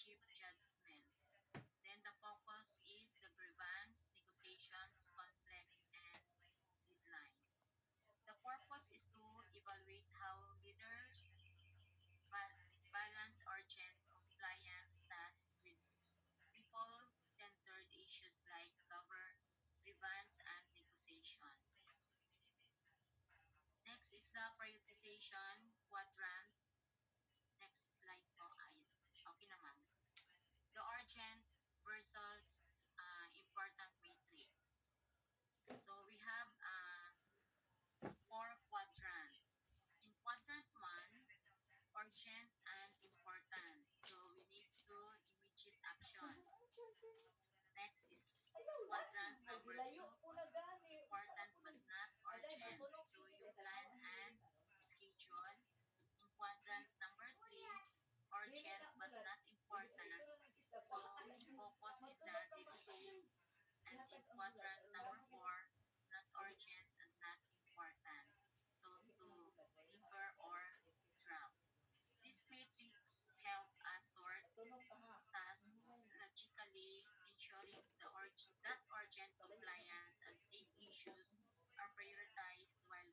achieve judgment. Then the focus is the grievance, negotiations, conflicts, and deadlines. The purpose is to evaluate how leaders balance urgent compliance tasks with people-centered issues like grievance and negotiation. Next is the prioritization quadrant. Next slide po ay okay naman. The urgent versus important matrix. So we have four quadrant. In quadrant 1, urgent and important. So we need to immediate action. Next is quadrant number 2, important but not urgent. So you plan and schedule. In quadrant number 3, urgent but not important. So focus in the day-to-day. And in quadrant number 4, not urgent and not important. So to defer or drop. This matrix help us sort tasks logically, ensuring that urgent compliance and safe issues are prioritized while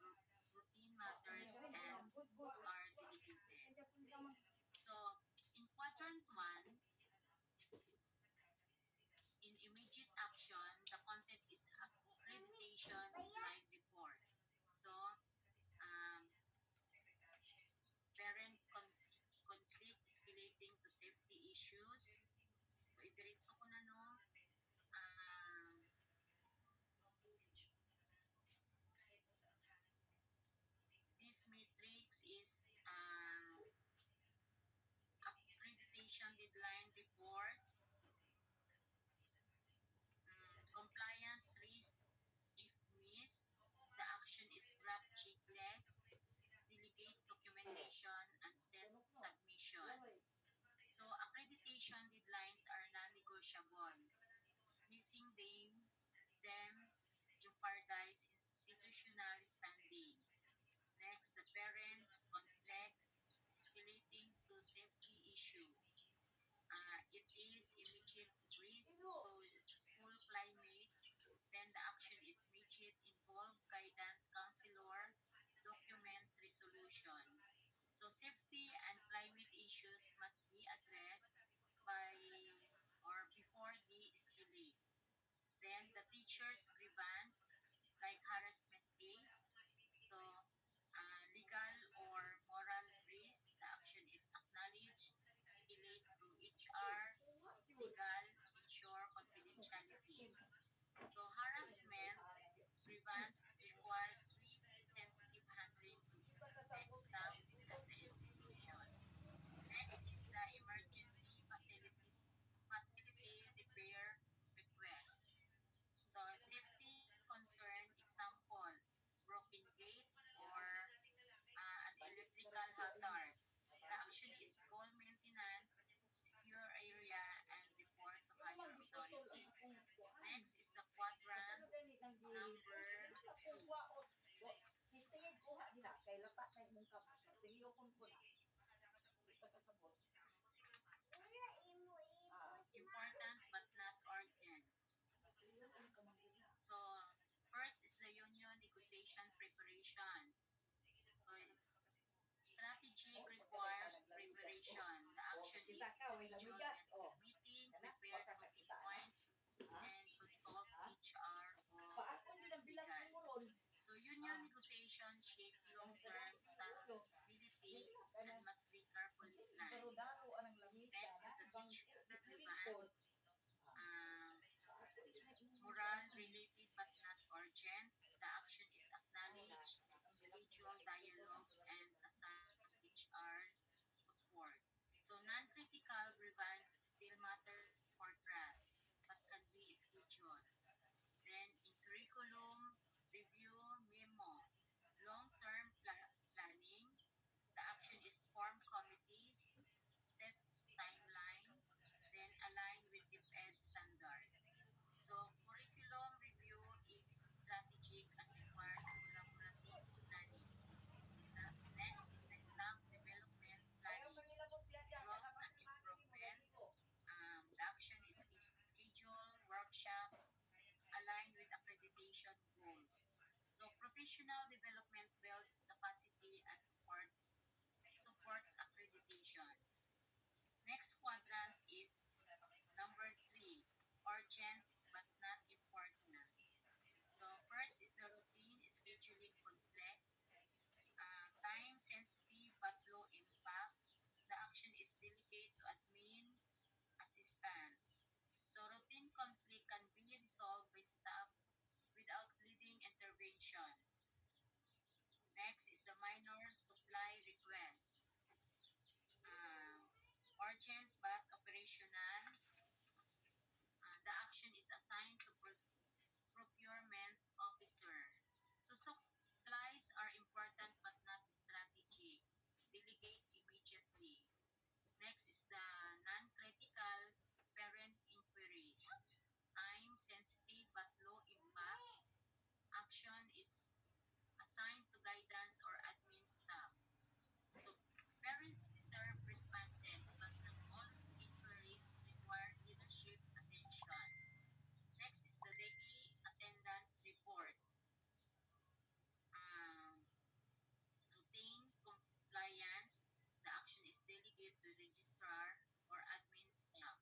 routine matters and are delegated. So, in quadrant 1, in immediate action, the content is accreditation line report. So, parent conflict escalating to safety issues. So, idiretso ko na, no? This matrix is accreditation deadline report, compliance risk if missed, the action is draft checklist, delegate documentation, and set submission. So accreditation deadlines are non-negotiable. Missing them jeopardize institutional standing. Next, the parent conflict escalating to safety issue. It is immediate risk to school climate, then the action is immediate involve guidance counselor, document resolution. So safety and climate issues must be addressed by or before they escalate. Then the teacher's grievance, like harassment case, so legal or moral risk, the action is acknowledged, escalate to HR, legal, ensure confidentiality. So harassment, grievance requires swift, sensitive handling to protect staff and the institution. Next is the emergency facility repair request. So safety Professional development builds capacity and supports accreditation. Next quadrant is number three, urgent but not important. So first is the routine scheduling conflict, time sensitive but low impact. The action is delegate to admin assistant. So routine conflict can be resolved by staff without leading intervention. Next is the minor supply request. Uh, Urgent but operational. The action is assigned to procurement officer. So supplies are important but not strategic. Delegate immediately. Next is the non-critical parent inquiries. Time sensitive but low impact. Action is assigned to guidance or admin staff. So parents deserve responses, but not all inquiries require leadership attention. Next is the daily attendance report. Um, Routine compliance. The action is delegated to registrar or admin staff.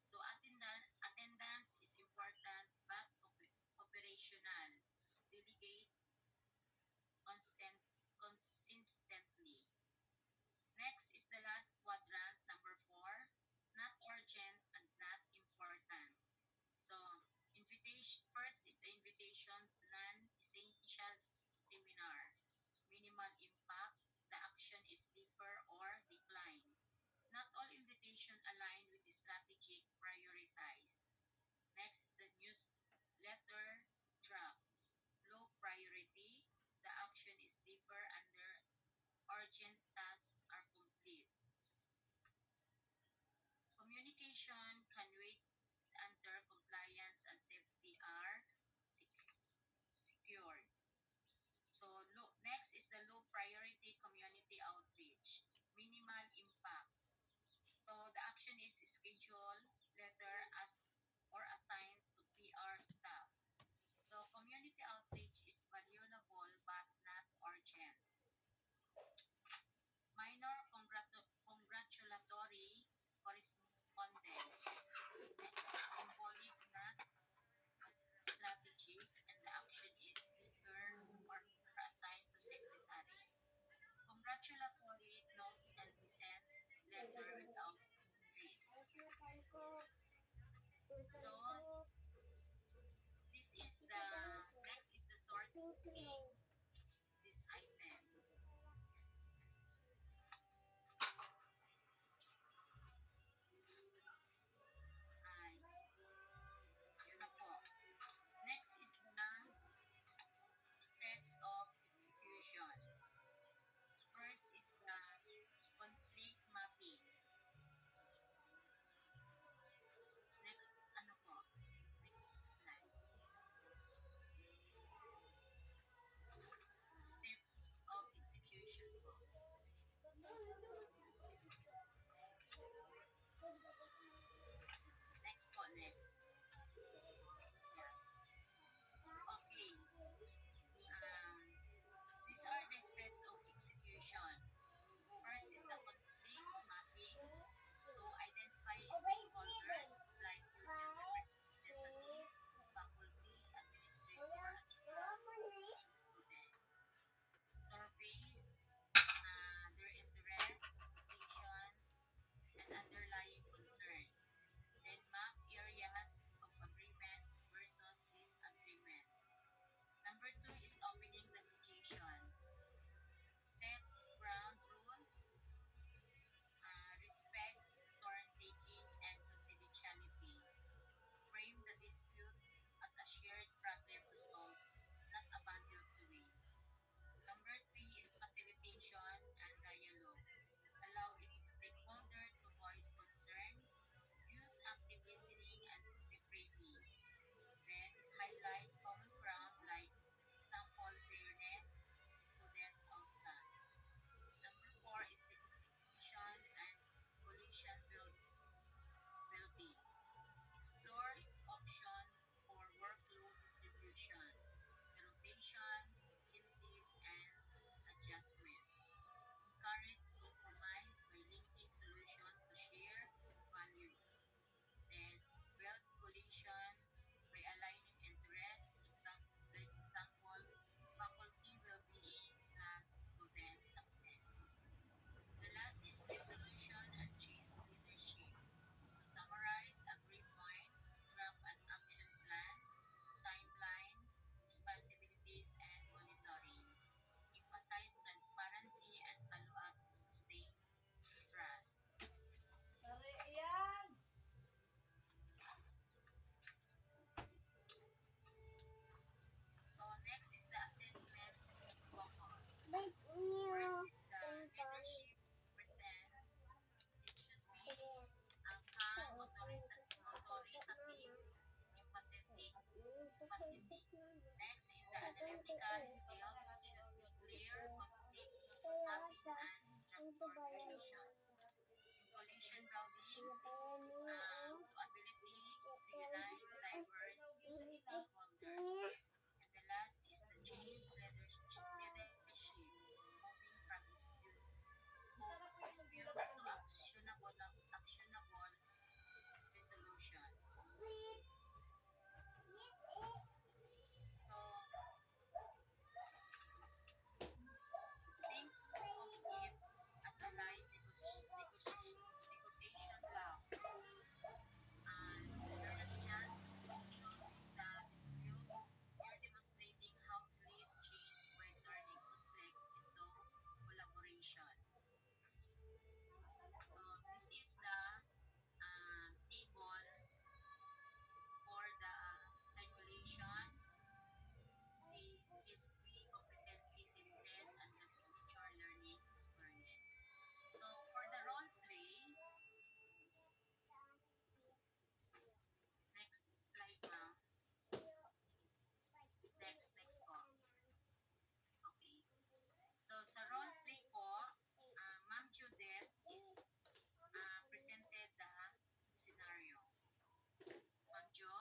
So attendance is important but operational. Delegate constant consistently. Next is the last quadrant, number four, not urgent and not important. So invitation first is the invitation to non-essential seminar. Minimal impact. The action is defer or decline. Not all invitation align with the strategic prioritize. Next, the newsletter draft. Low priority. The action is defer under urgent tasks are complete. Communication can wait until compliance and safety are secured. So next is the low priority community outreach. Minimal impact. So the action is schedule letter as or assigned to PR staff. So community outreach is valuable but not urgent. Minor congratulatory correspondence. Symbolic, not strategic, and the action is defer or assigned to secretary. Congratulatory notes can be sent letter without risk. So this is the next is the sorting these items. Ay, yun na po. Next is the steps of execution. First is the conflict mapping. Next, ano po? Next slide. organization. In collision routing, to ability to unite diverse stakeholders. And the last is the change leadership, moving from dispute to actionable resolution. So think of it as a live negotiation lab. And you're not just resolving the dispute, you're demonstrating how to lead change by turning conflict into collaboration. So this is the table for the simulation, CSP competency tested, and the signature learning experience. So for the role play, next slide ma'am. Next po. Okay. So sa role play po, Ma'am Judith is presented the scenario. Ma'am Jo,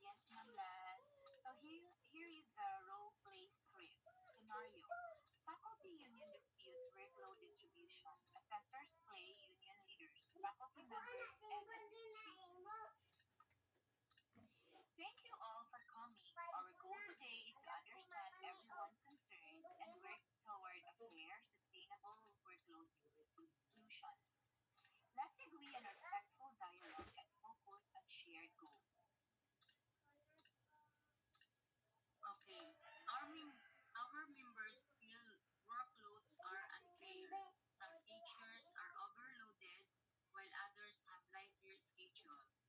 Yes, Ma'am Lan. So here is the role play script scenario. Faculty union disputes workload distribution. Assessors play union leaders, faculty members, and administrators. Thank you all for coming. Our goal today is to understand everyone's concerns and work toward a fair, sustainable workload solution. Let's agree on respectful dialogue and focus on shared goals. okay. Our members feel workloads are unfair. Some teachers are overloaded while others have lighter schedules.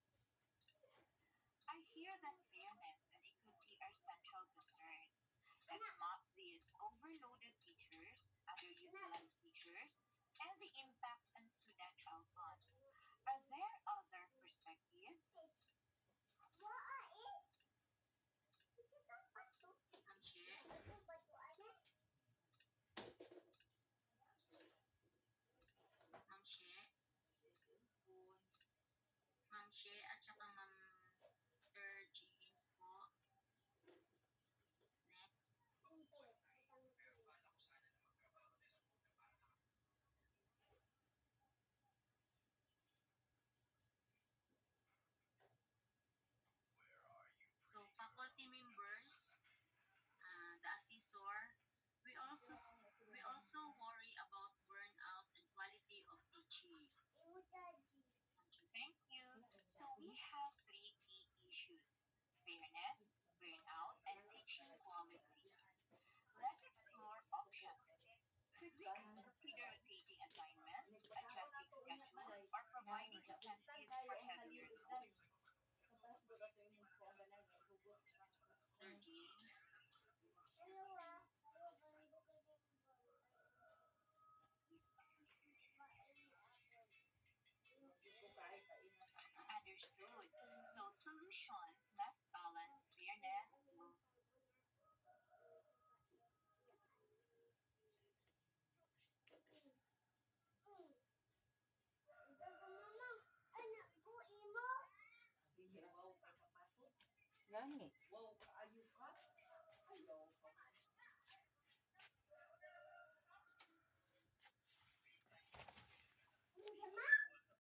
I hear that fairness and equity are central concerns. Let's map these overloaded teachers, underutilized teachers, and the impact on student outcomes. Are there other perspectives? Ma'am She, Ma'am She, Ma'am She, at saka Ma'am Sir James po. Next. So faculty members, the assessor, we also worry about burnout and quality of teaching. Thank you. So we have three key issues: fairness, burnout, and teaching quality. Let's explore options. Could we consider rotating assignments, adjusting schedules, or providing incentives for heavier loads? Sir James. Understood. So solutions must balance fairness. Gani.